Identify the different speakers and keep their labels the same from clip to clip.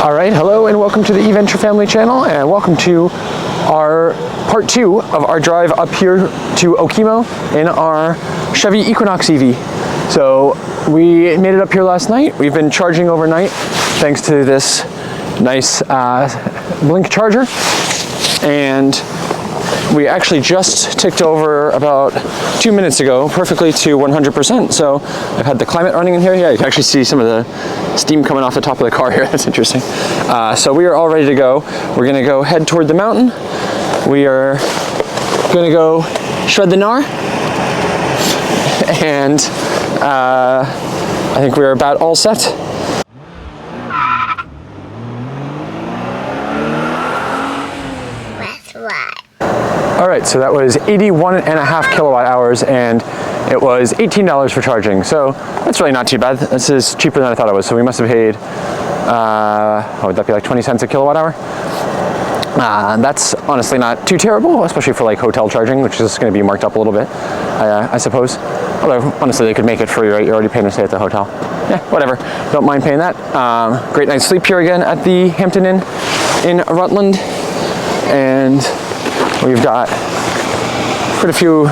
Speaker 1: All right, hello and welcome to the eVenture Family channel, and welcome to our part 2 of our drive up here to Okemo in our Chevy Equinox EV. So we made it up here last night. We've been charging overnight thanks to this nice Blink charger, and we actually just ticked over about 2 minutes ago perfectly to 100%. So I've had the climate running in here. Yeah, you can actually see some of the steam coming off the top of the car here. That's interesting. So we are all ready to go. We're gonna go head toward the mountain. We are gonna go shred the gnar. And I think we're about all set.
Speaker 2: That's right.
Speaker 1: All right, so that was 81.5 kilowatt hours, and it was $18 for charging. So that's really not too bad. This is cheaper than I thought it was. So we must have paid, what would that be, like 20 cents a kilowatt hour? That's honestly not too terrible, especially for like hotel charging, which is going to be marked up a little bit, I suppose. Although honestly, they could make it free, right? You're already paying to stay at the hotel. Yeah, whatever. Don't mind paying that. Great night's sleep here again at the Hampton Inn in Rutland, and we've got quite a few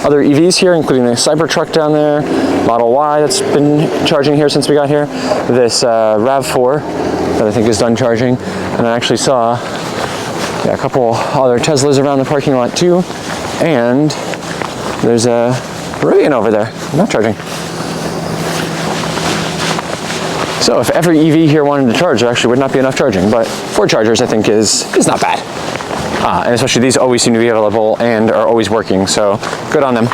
Speaker 1: other EVs here, including the Cybertruck down there, Model Y that's been charging here since we got here, this RAV4 that I think is done charging, and I actually saw a couple other Teslas around the parking lot too, and there's a Rivian over there, not charging. So if every EV here wanted to charge, there actually would not be enough charging, but 4 chargers I think is not bad. And especially these always seem to be available and are always working, so good on them.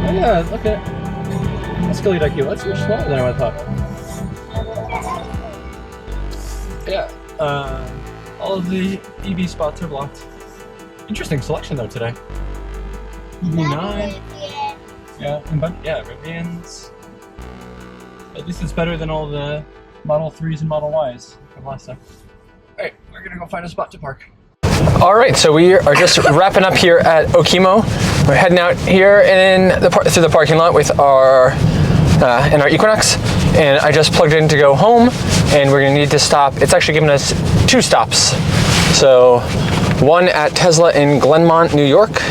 Speaker 3: Oh yeah, look at that's really like you. That's much smaller than I would have thought. Yeah, all of the EV spots are blocked. Interesting selection though today. EV9. Yeah, Rivians. At least it's better than all the Model 3s and Model Ys from last time. Alright, we're gonna go find a spot to park.
Speaker 1: All right, so we are just wrapping up here at Okemo. We're heading out here through the parking lot with our in our Equinox, and I just plugged in to go home, and we're gonna need to stop. It's actually giving us 2 stops. So one at Tesla in Glenmont, New York,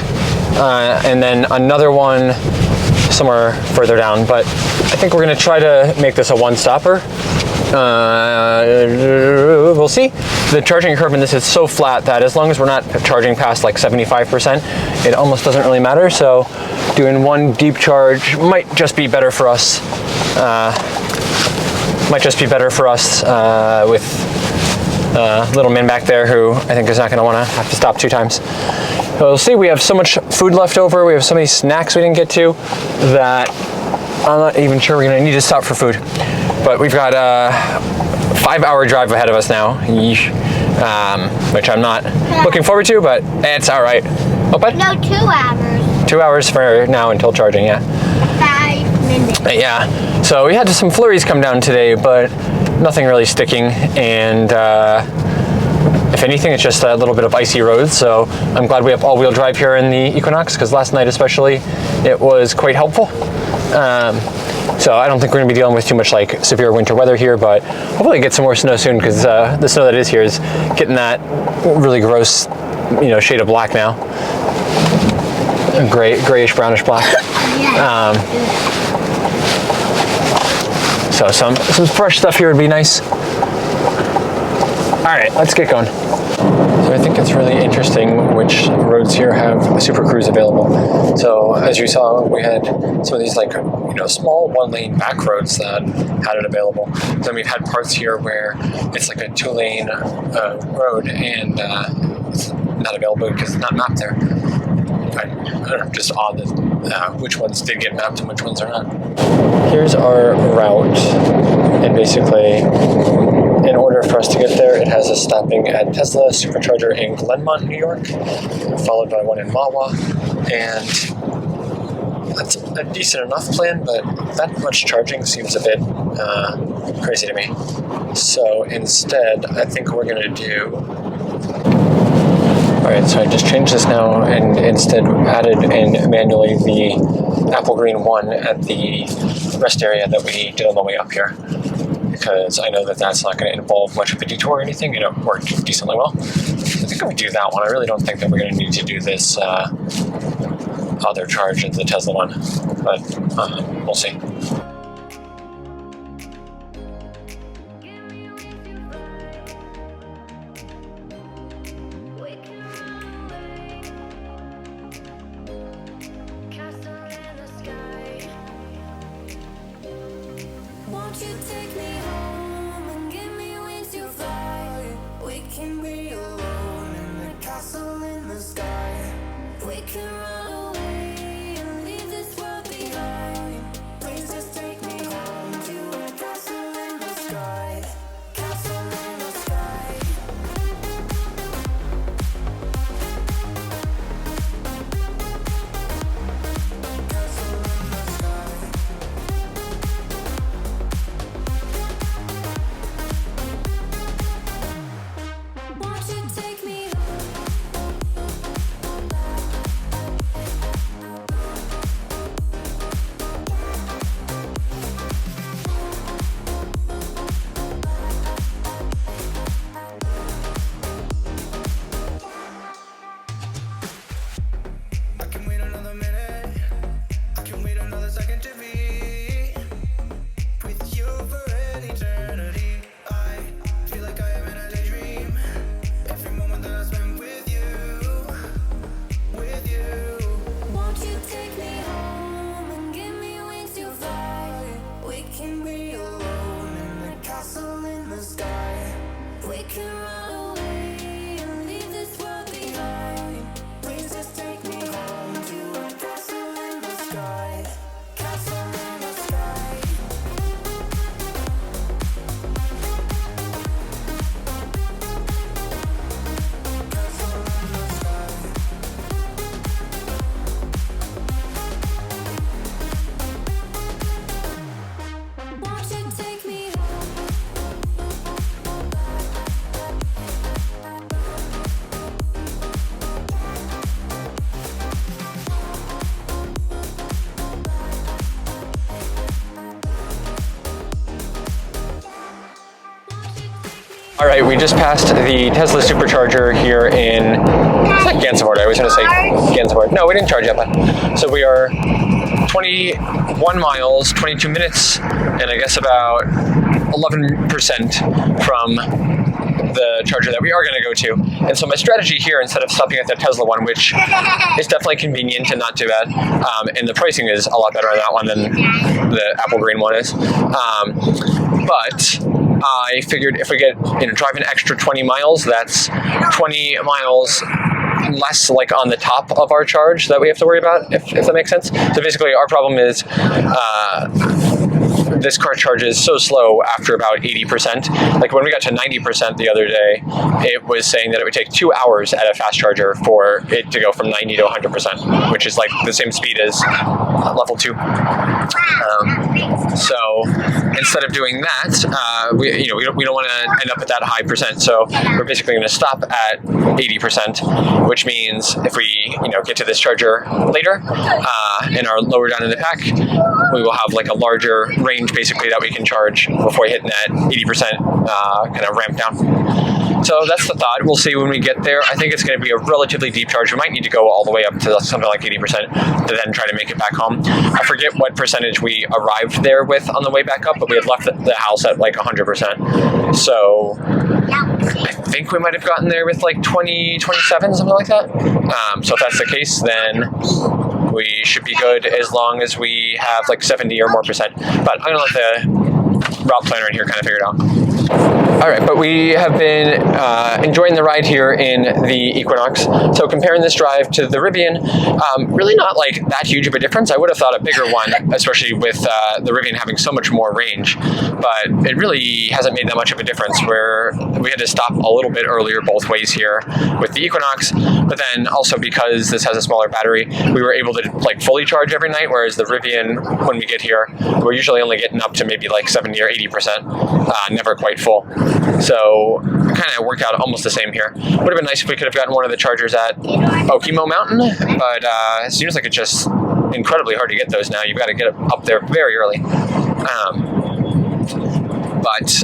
Speaker 1: and then another one somewhere further down. But I think we're gonna try to make this a one-stopper. We'll see. The charging curve in this is so flat that as long as we're not charging past like 75%, it almost doesn't really matter. So doing one deep charge might just be better for us. With little man back there who I think is not going to want to have to stop 2 times. So we'll see. We have so much food left over. We have so many snacks we didn't get to that I'm not even sure we're going to need to stop for food. But we've got a 5-hour drive ahead of us now, which I'm not looking forward to, but it's all right. Oh, but
Speaker 2: No, 2 hours.
Speaker 1: 2 hours for now until charging, yeah.
Speaker 2: 5 minutes.
Speaker 1: Yeah, so we had some flurries come down today, but nothing really sticking, and if anything, it's just a little bit of icy roads, so I'm glad we have all-wheel drive here in the Equinox, because last night especially, it was quite helpful. So I don't think we're going to be dealing with too much like severe winter weather here, but hopefully get some more snow soon, because the snow that is here is getting that really gross, shade of black now. Grayish, brownish black. So some fresh stuff here would be nice. All right, let's get going. So I think it's really interesting which roads here have Super Cruise available. So as you saw, we had some of these small 1-lane back roads that had it available. Then we've had parts here where it's like a 2-lane road and it's not available because it's not mapped there. I don't know, just odd that which ones did get mapped and which ones are not. Here's our route, and basically, in order for us to get there, it has us stopping at Tesla SuperCharger in Glenmont, New York, followed by one in Mahwah, and that's a decent enough plan, but that much charging seems a bit crazy to me. So instead, I think we're going to do... Alright, so I just changed this now and instead added in manually the apple green one at the rest area that we did on the way up here, because I know that that's not going to involve much of a detour or anything, and it worked decently well. I think I'm going to do that one. I really don't think that we're going to need to do this other charge at the Tesla one, but we'll see.
Speaker 4: Won't you take me home and give me wings to fly? We can be alone in the castle in the sky. We can run away and leave this world behind. Please just take me home to a castle in the sky. Castle in the sky. Castle in the sky. Won't you take me I can wait another minute. I can wait another second to be with you for an eternity. I feel like I am in a daydream. Every moment that I spend with you, with you. Won't you take me home and give me wings to fly? We can be alone in the castle in the sky. We can run away and leave this world behind. Please just take me home to a castle in the sky. Castle in the sky. Castle in the sky. Won't you take me
Speaker 1: All right, we just passed the Tesla SuperCharger here in Gansevoort. I was going to say Gansevoort. No, we didn't charge yet, but so we are 21 miles, 22 minutes, and I guess about 11% from the charger that we are going to go to. And so my strategy here, instead of stopping at the Tesla one, which is definitely convenient and not too bad, and the pricing is a lot better on that one than the apple green one is, but I figured if we get, drive an extra 20 miles, that's 20 miles less like on the top of our charge that we have to worry about, if that makes sense. So basically our problem is this car charges so slow after about 80%. Like when we got to 90% the other day, it was saying that it would take 2 hours at a fast charger for it to go from 90 to 100%, which is like the same speed as level 2. So instead of doing that, we don't want to end up at that high percent. So we're basically going to stop at 80%, which means if we get to this charger later and are lower down in the pack, we will have like a larger range basically that we can charge before hitting that 80% kind of ramp down. So that's the thought. We'll see when we get there. I think it's going to be a relatively deep charge. We might need to go all the way up to something like 80% to then try to make it back home. I forget what percentage we arrived there with on the way back up, but we had left the house at like 100%. So I think we might have gotten there with like 20, 27, something like that. So if that's the case, then we should be good as long as we have like 70 or more percent. But I'm going to let the route planner in here kind of figure it out. All right, but we have been enjoying the ride here in the Equinox. So comparing this drive to the Rivian, really not like that huge of a difference. I would have thought a bigger one, especially with the Rivian having so much more range, but it really hasn't made that much of a difference where we had to stop a little bit earlier both ways here with the Equinox, but then also because this has a smaller battery, we were able to like fully charge every night, whereas the Rivian, when we get here, we're usually only getting up to maybe like 70 or 80%, never quite full. So it kind of worked out almost the same here. Would have been nice if we could have gotten one of the chargers at Okemo Mountain, but it seems like it's just incredibly hard to get those now. You've got to get up there very early. But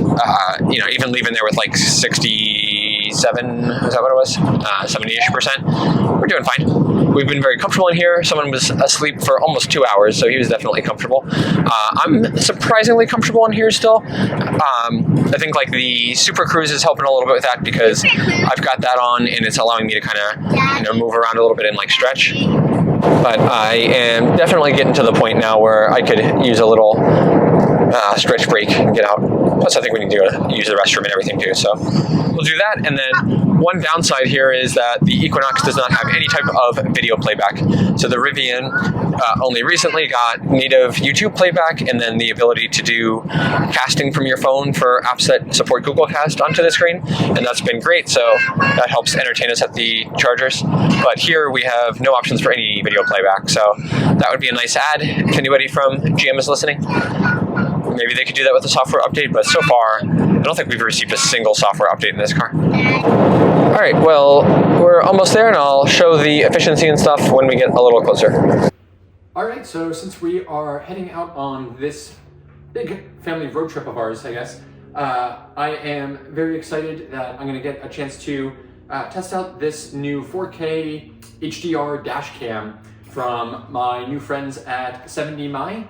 Speaker 1: even leaving there with like 67, is that what it was? 70-ish%, we're doing fine. We've been very comfortable in here. Someone was asleep for almost 2 hours, so he was definitely comfortable. I'm surprisingly comfortable in here still. I think like the Super Cruise is helping a little bit with that because I've got that on and it's allowing me to kind of move around a little bit and like stretch. But I am definitely getting to the point now where I could use a little stretch break and get out. Plus, I think we need to use the restroom and everything too. So we'll do that. And then one downside here is that the Equinox does not have any type of video playback. So the Rivian only recently got native YouTube playback and then the ability to do casting from your phone for apps that support Google Cast onto the screen. And that's been great. So that helps entertain us at the chargers. But here we have no options for any video playback. So that would be a nice add if anybody from GM is listening. Maybe they could do that with a software update, but so far, I don't think we've received a single software update in this car. All right, well, we're almost there, and I'll show the efficiency and stuff when we get a little closer. All right, so since we are heading out on this big family road trip of ours, I guess, I am very excited that I'm gonna get a chance to test out this new 4K HDR dash cam from my new friends at 70 My.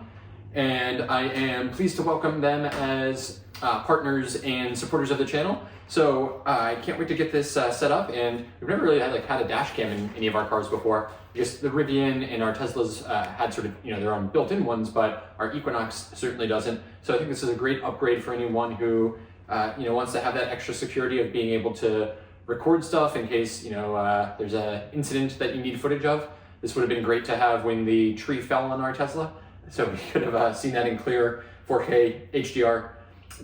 Speaker 1: And I am pleased to welcome them as partners and supporters of the channel. So I can't wait to get this set up. And we've never really had a dash cam in any of our cars before. Just the Rivian and our Teslas had sort of their own built-in ones, but our Equinox certainly doesn't. So I think this is a great upgrade for anyone who wants to have that extra security of being able to record stuff in case there's an incident that you need footage of. This would have been great to have when the tree fell on our Tesla. So we could have seen that in clear 4K HDR.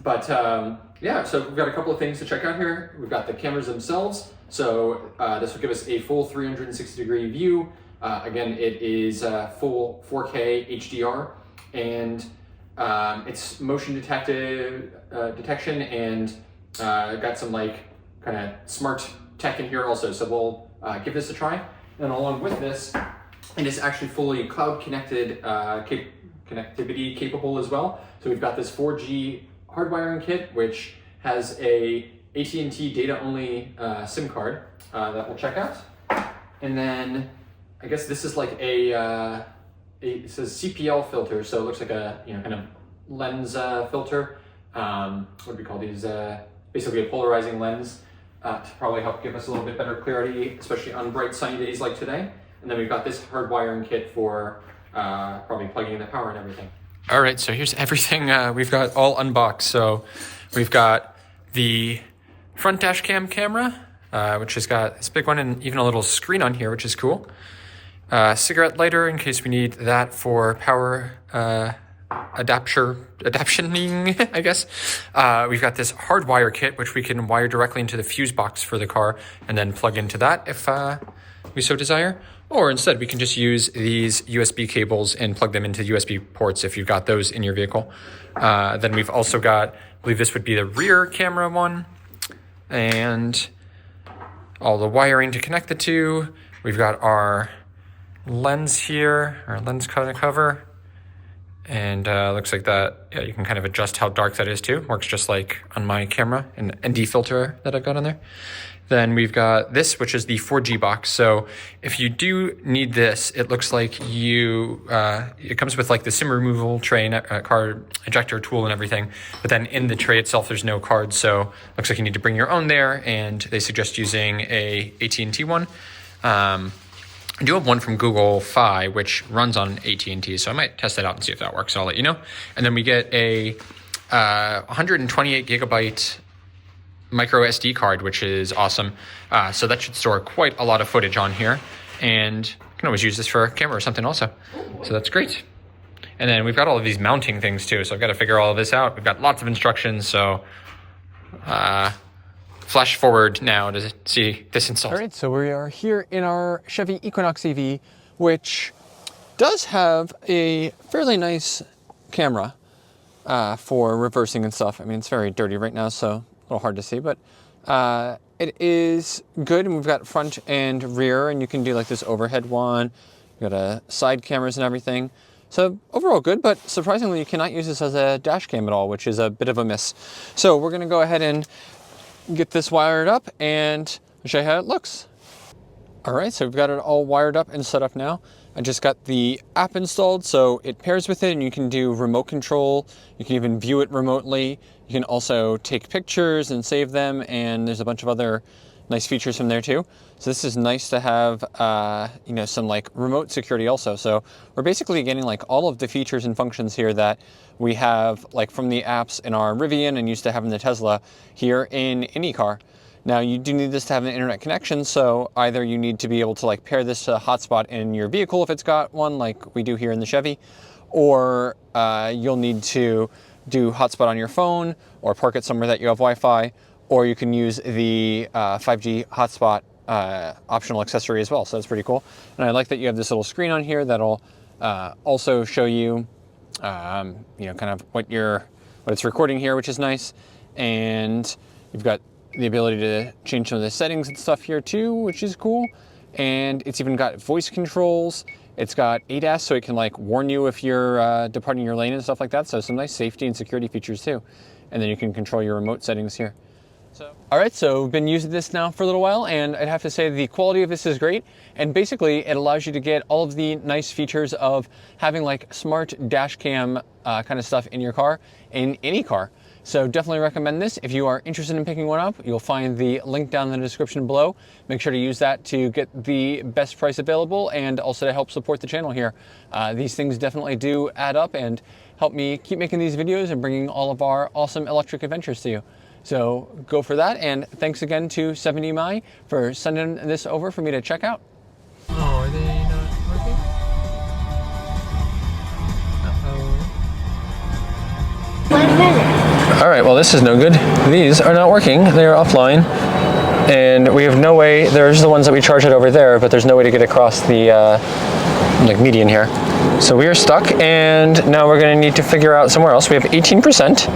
Speaker 1: But yeah, so we've got a couple of things to check out here. We've got the cameras themselves. So this will give us a full 360-degree view. Again, it is full 4K HDR, and it's motion detection, and got some kind of smart tech in here also. So we'll give this a try. And along with this, it is actually fully cloud connected, connectivity capable as well. So we've got this 4G hardwiring kit, which has a AT&T data only SIM card that we'll check out. And then I guess this is like it says CPL filter. So it looks like a kind of lens filter. What do we call these? Basically a polarizing lens to probably help give us a little bit better clarity, especially on bright sunny days like today. And then we've got this hardwiring kit for probably plugging in the power and everything. All right, so here's everything we've got all unboxed. So We've got the front dash cam camera, which has got this big one and even a little screen on here, which is cool. Cigarette lighter in case we need that for power adaptioning, I guess. We've got this hardwire kit, which we can wire directly into the fuse box for the car and then plug into that if we so desire. Or instead, we can just use these USB cables and plug them into USB ports if you've got those in your vehicle. Then we've also got, I believe this would be the rear camera one, and all the wiring to connect the two. We've got our lens here, our lens cover, and looks like that, yeah, you can kind of adjust how dark that is too. Works just like on my camera, an ND filter that I've got on there. Then we've got this, which is the 4G box. So if you do need this, it looks like it comes with like the SIM removal tray, card ejector tool and everything. But then in the tray itself, there's no card. So looks like you need to bring your own there. And they suggest using a AT&T one. I do have one from Google Fi, which runs on AT&T. So I might test that out and see if that works. I'll let you know. And then we get a 128 gigabyte micro SD card, which is awesome. So that should store quite a lot of footage on here, and you can always use this for a camera or something also. So that's great. And then we've got all of these mounting things too, so I've got to figure all of this out. We've got lots of instructions, so flash forward now to see this installed. All right, so we are here in our Chevy Equinox EV, which does have a fairly nice camera for reversing and stuff. I mean, it's very dirty right now, so a little hard to see, but it is good. And we've got front and rear, and you can do like this overhead one. You've got side cameras and everything. So overall good, but surprisingly you cannot use this as a dash cam at all, which is a bit of a miss. So we're gonna go ahead and get this wired up and show you how it looks. All right, so we've got it all wired up and set up now. I just got the app installed, so it pairs with it and you can do remote control. You can even view it remotely. You can also take pictures and save them, and there's a bunch of other nice features from there too. So this is nice to have, you know, some like remote security also. So we're basically getting like all of the features and functions here that we have like from the apps in our Rivian and used to have in the Tesla here in any car. Now you do need this to have an internet connection, so either you need to be able to like pair this to a hotspot in your vehicle if it's got one like we do here in the Chevy, or you'll need to do hotspot on your phone or park it somewhere that you have Wi-Fi, or you can use the 5G hotspot optional accessory as well. So that's pretty cool. And I like that you have this little screen on here that'll also show you, you know, kind of what it's recording here, which is nice. And you've got the ability to change some of the settings and stuff here too, which is cool. And it's even got voice controls. It's got ADAS, so it can like warn you if you're departing your lane and stuff like that. So some nice safety and security features too. And then you can control your remote settings here. All right, so we've been using this now for a little while, and I'd have to say the quality of this is great. And basically it allows you to get all of the nice features of having like smart dash cam kind of stuff in your car, in any car. So definitely recommend this. If you are interested in picking one up, you'll find the link down in the description below. Make sure to use that to get the best price available and also to help support the channel here. These things definitely do add up and help me keep making these videos and bringing all of our awesome electric adventures to you. So go for that, and thanks again to 70mi for sending this over for me to check out.
Speaker 3: Oh, are they not working? Uh-oh.
Speaker 2: 1 minute.
Speaker 1: All right, well, this is no good. These are not working. They are offline, and we have no way. There's the ones that we charge it over there, but there's no way to get across the like median here. So we are stuck, and now we're going to need to figure out somewhere else. We have 18%.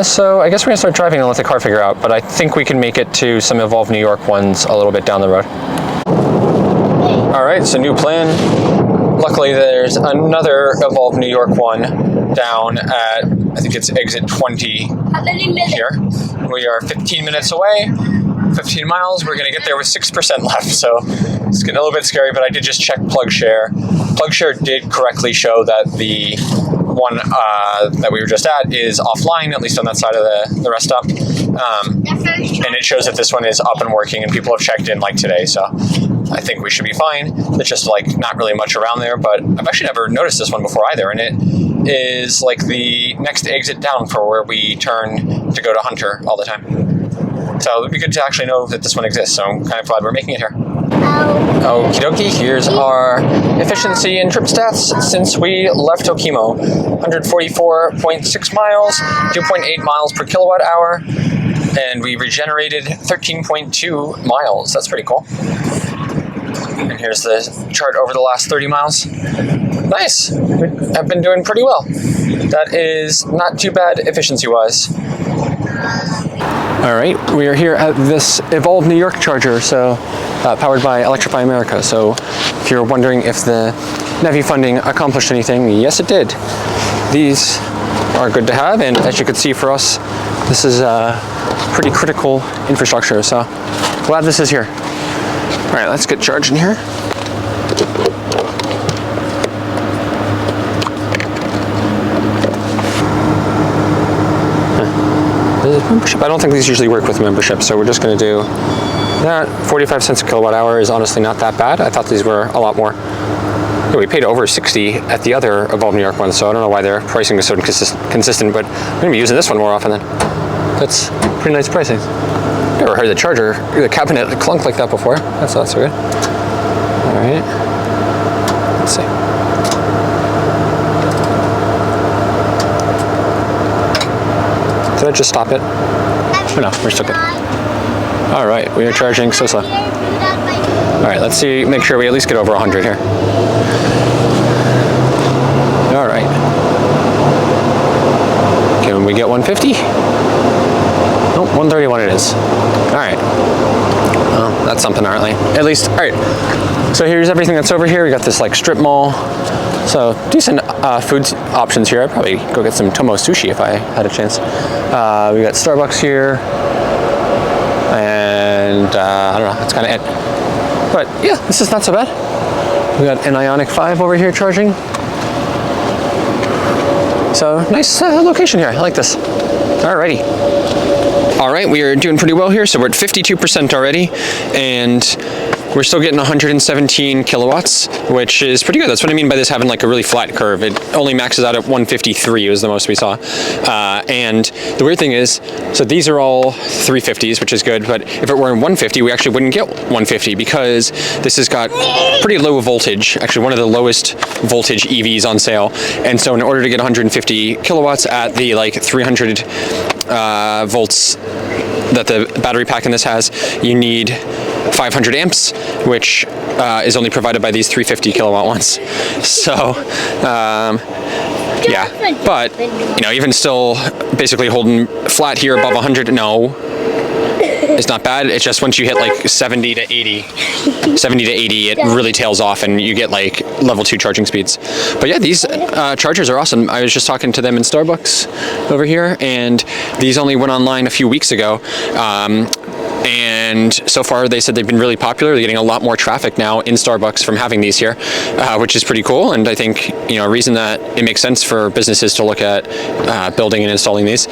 Speaker 1: So I guess we're gonna start driving and let the car figure out, but I think we can make it to some Evolve New York ones a little bit down the road. All right, so new plan. Luckily there's another Evolve New York one down at, I think it's exit 20
Speaker 2: How many minutes?
Speaker 1: here. We are 15 minutes away, 15 miles. We're gonna get there with 6% left, so it's getting a little bit scary, but I did just check PlugShare. PlugShare did correctly show that the one that we were just at is offline, at least on that side of the rest stop. And it shows that this one is up and working, and people have checked in like today, so I think we should be fine. It's just like not really much around there, but I've actually never noticed this one before either, and it is like the next exit down for where we turn to go to Hunter all the time. So it would be good to actually know that this one exists, so I'm kind of glad we're making it here. Okie dokie, here's our efficiency and trip stats since we left Okemo. 144.6 miles, 2.8 miles per kilowatt hour, and we regenerated 13.2 miles. That's pretty cool. And here's the chart over the last 30 miles. Nice. I've been doing pretty well. That is not too bad efficiency-wise. All right, we are here at this Evolve New York charger, so powered by Electrify America. So if you're wondering if the NEVI funding accomplished anything, yes it did. These are good to have, and as you can see for us, this is pretty critical infrastructure, so glad this is here. All right, let's get charged in here. Membership. I don't think these usually work with membership, so we're just going to do that. 45 cents a kilowatt hour is honestly not that bad. I thought these were a lot more. Yeah, we paid over 60 at the other Evolve New York one, so I don't know why their pricing is so consistent, but I'm going to be using this one more often then. That's pretty nice pricing. Never heard the cabinet clunk like that before. That's not so good. All right. Let's see. Did I just stop it? Oh, no, we're still good. All right, we are charging so slow. All right, let's see, make sure we at least get over 100 here. All right. Can we get 150? Nope, 131 it is. All right. Well, that's something, apparently. At least, all right. So here's everything that's over here. We got this like strip mall. So decent food options here. I'd probably go get some Tomo sushi if I had a chance. We got Starbucks here, and I don't know, that's kind of it. But yeah, this is not so bad. We got an Ioniq 5 over here charging. So nice location here. I like this. Alrighty. All right, we are doing pretty well here. So we're at 52% already, and we're still getting 117 kilowatts, which is pretty good. That's what I mean by this having like a really flat curve. It only maxes out at 153 was the most we saw. And the weird thing is, so these are all 350s, which is good, but if it were in 150, we actually wouldn't get 150 because this has got pretty low voltage, actually one of the lowest voltage EVs on sale. And so in order to get 150 kilowatts at the like 300 volts that the battery pack in this has, you need 500 amps, which is only provided by these 350 kilowatt ones. So, yeah, but, you know, even still basically holding flat here above 100, no, it's not bad. It's just once you hit like 70 to 80, it really tails off and you get like level 2 charging speeds. But yeah, these chargers are awesome. I was just talking to them in Starbucks over here, and these only went online a few weeks ago. And so far they said they've been really popular. They're getting a lot more traffic now in Starbucks from having these here, which is pretty cool. And I think, you know, a reason that it makes sense for businesses to look at building and installing these.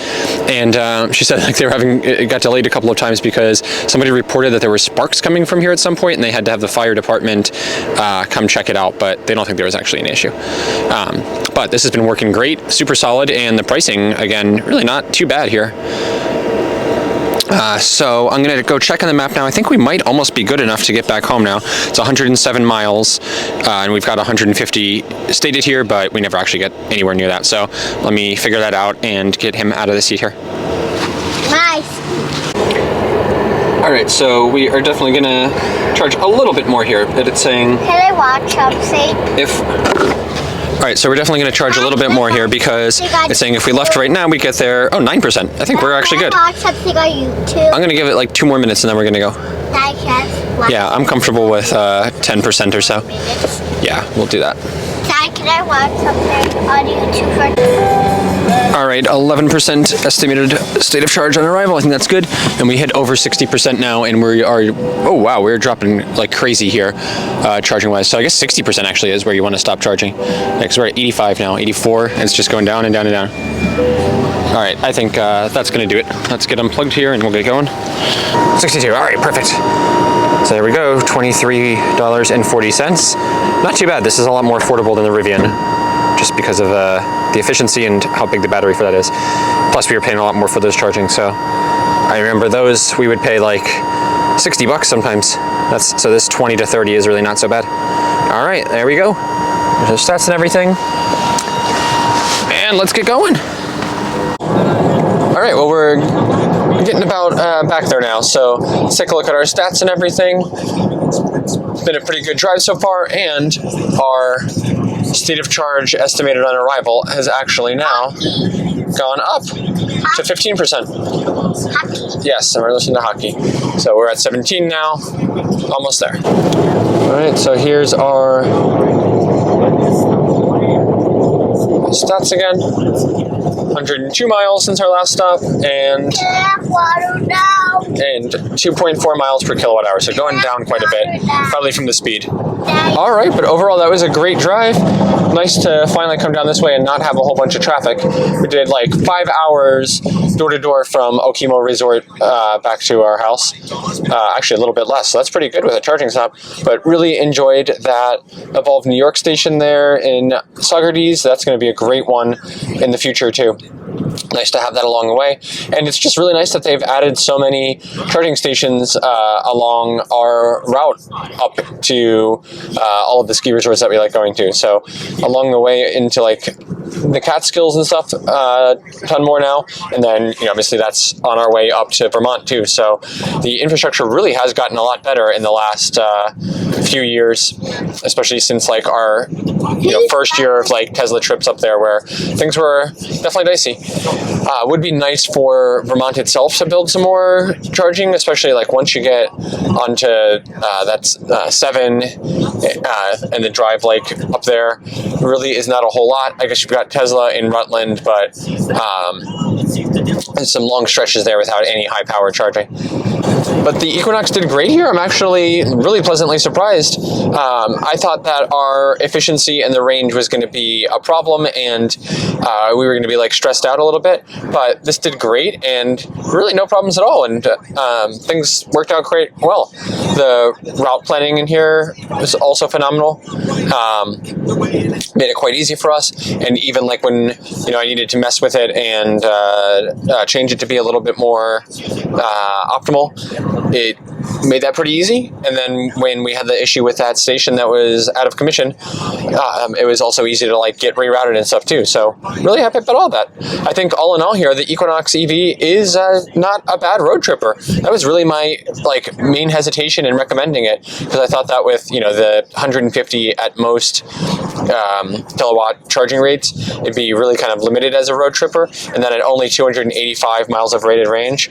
Speaker 1: And she said like they were it got delayed a couple of times because somebody reported that there were sparks coming from here at some point, and they had to have the fire department come check it out, but they don't think there was actually an issue. But this has been working great, super solid, and the pricing, again, really not too bad here. So I'm going to go check on the map now. I think we might almost be good enough to get back home now. It's 107 miles, and we've got 150 stated here, but we never actually get anywhere near that. So let me figure that out and get him out of the seat here.
Speaker 2: Nice.
Speaker 1: All right, so we are definitely going to charge a little bit more here, but it's saying...
Speaker 2: Can I watch something?
Speaker 1: All right, so we're definitely going to charge a little bit more here because it's saying if we left right now, we get there, 9%. I think we're actually good.
Speaker 2: Can I watch something on YouTube?
Speaker 1: I'm going to give it like 2 more minutes and then we're going to go. Yeah, I'm comfortable with 10% or so. Yeah, we'll do that.
Speaker 2: Dad, can I watch something on YouTube for...
Speaker 1: All right, 11% estimated state of charge on arrival. I think that's good. And we hit over 60% now, and we are, oh wow, we're dropping like crazy here, charging wise. So I guess 60% actually is where you want to stop charging. Because we're at 85 now, 84, and it's just going down and down and down. All right, I think that's gonna do it. Let's get unplugged here and we'll get going. 62, all right, perfect. So there we go, $23.40. Not too bad. This is a lot more affordable than the Rivian, just because of the efficiency and how big the battery for that is. Plus we were paying a lot more for those charging, so I remember those we would pay like $60 sometimes. So this 20 to 30 is really not so bad. All right, there we go. There's the stats and everything. And let's get going. All right, well, we're getting about back there now, so let's take a look at our stats and everything. It's been a pretty good drive so far, and our state of charge estimated on arrival has actually now gone up to 15%.
Speaker 2: Hockey.
Speaker 1: Yes, and we're listening to hockey. So we're at 17 now, almost there. All right, so here's our stats again. 102 miles since our last stop, and 2.4 miles per kilowatt hour, so going down quite a bit, probably from the speed. All right, but overall that was a great drive. Nice to finally come down this way and not have a whole bunch of traffic. We did like 5 hours door to door from Okemo Resort back to our house. Actually a little bit less, so that's pretty good with a charging stop, but really enjoyed that Evolve New York station there in Saugerties. That's going to be a great one in the future too. Nice to have that along the way, and it's just really nice that they've added so many charging stations along our route up to all of the ski resorts that we like going to. So along the way into like the Catskills and stuff, a ton more now, and then obviously that's on our way up to Vermont too. So the infrastructure really has gotten a lot better in the last few years, especially since like our first year of like Tesla trips up there, where things were definitely dicey. Would be nice for Vermont itself to build some more charging, especially like once you get onto that's 7 and the drive like up there really is not a whole lot. I guess you've got Tesla in Rutland, but some long stretches there without any high power charging. But the Equinox did great here. I'm actually really pleasantly surprised. I thought that our efficiency and the range was going to be a problem, and we were going to be like stressed out a little bit, but this did great and really no problems at all, and things worked out quite well. The route planning in here was also phenomenal. Made it quite easy for us, and even like when I needed to mess with it and change it to be a little bit more optimal, it made that pretty easy. And then when we had the issue with that station that was out of commission, it was also easy to like get rerouted and stuff too. So really happy about all that. I think all in all here, the Equinox EV is not a bad road tripper. That was really my like main hesitation in recommending it, because I thought that with the 150 at most kilowatt charging rates, it'd be really kind of limited as a road tripper, and then at only 285 miles of rated range,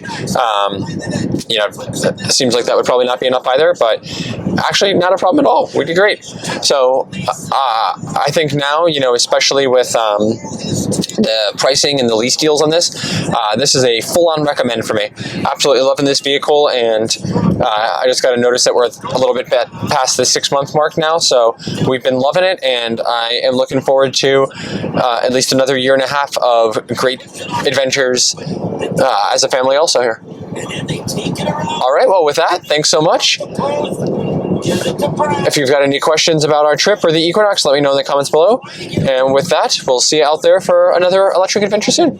Speaker 1: it seems like that would probably not be enough either, but actually not a problem at all. We did great. So I think now, especially with the pricing and the lease deals on this, this is a full-on recommend for me. Absolutely loving this vehicle, and I just got to notice that we're a little bit past the 6-month mark now, so we've been loving it, and I am looking forward to at least another 1.5 years of great adventures as a family also here. All right, well, with that, thanks so much. If you've got any questions about our trip or the Equinox, let me know in the comments below. And with that, we'll see you out there for another electric adventure soon.